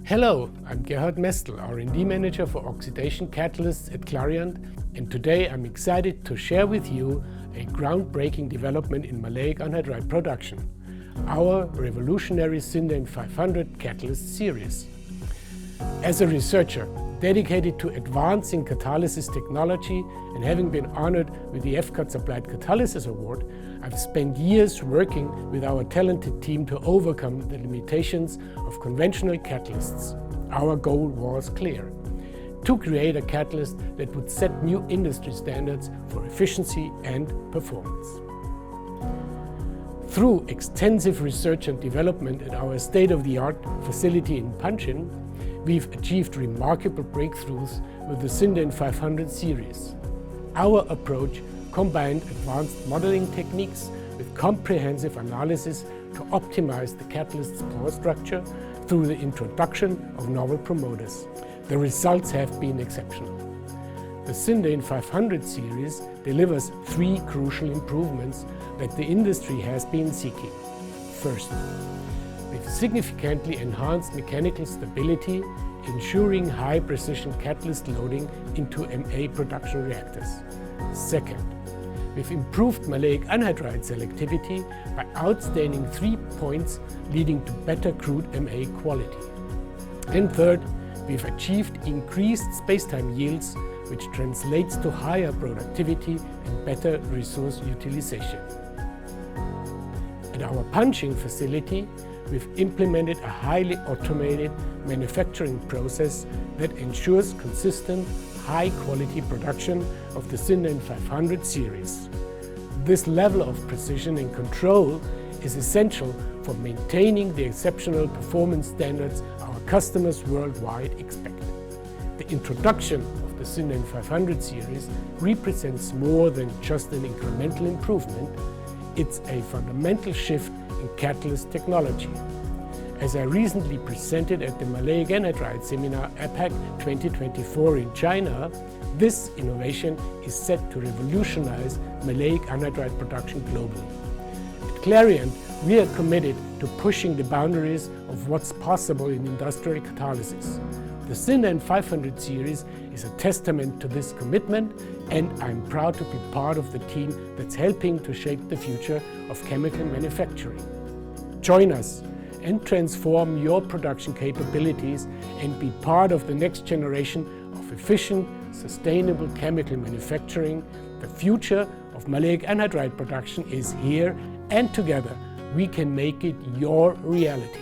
Hello, I'm Gerhard Mestel, R&D Manager for Oxidation Catalysts at Clariant, and today I'm excited to share with you a groundbreaking development in maleic anhydride production, our revolutionary SynDane 500 catalyst series. As a researcher dedicated to advancing catalysis technology and having been honored with the FCAT's Applied Catalysis Award, I've spent years working with our talented team to overcome the limitations of conventional catalysts. Our goal was clear: to create a catalyst that would set new industry standards for efficiency and performance. Through extensive research and development at our state-of-the-art facility in Panjin, we've achieved remarkable breakthroughs with the SynDane 500 series. Our approach combined advanced modeling techniques with comprehensive analysis to optimize the catalyst's pore structure through the introduction of novel promoters. The results have been exceptional. The SynDane 500 series delivers three crucial improvements that the industry has been seeking. First, we've significantly enhanced mechanical stability, ensuring high-precision catalyst loading into MA production reactors. Second, we've improved maleic anhydride selectivity by outstanding 3 points, leading to better crude MA quality. And third, we've achieved increased spacetime yields, which translates to higher productivity and better resource utilization. At our Panjin facility, we've implemented a highly automated manufacturing process that ensures consistent, high-quality production of the SynDane 500 series. This level of precision and control is essential for maintaining the exceptional performance standards our customers worldwide expect. The introduction of the SynDane 500 series represents more than just an incremental improvement. It's a fundamental shift in catalyst technology. As I recently presented at the Maleic Anhydride Seminar APAC 2024 in China, this innovation is set to revolutionize maleic anhydride production globally. At Clariant, we are committed to pushing the boundaries of what's possible in industrial catalysis. The SynDane 500 series is a testament to this commitment, and I'm proud to be part of the team that's helping to shape the future of chemical manufacturing. Join us and transform your production capabilities and be part of the next generation of efficient, sustainable chemical manufacturing. The future of maleic anhydride production is here, and together we can make it your reality.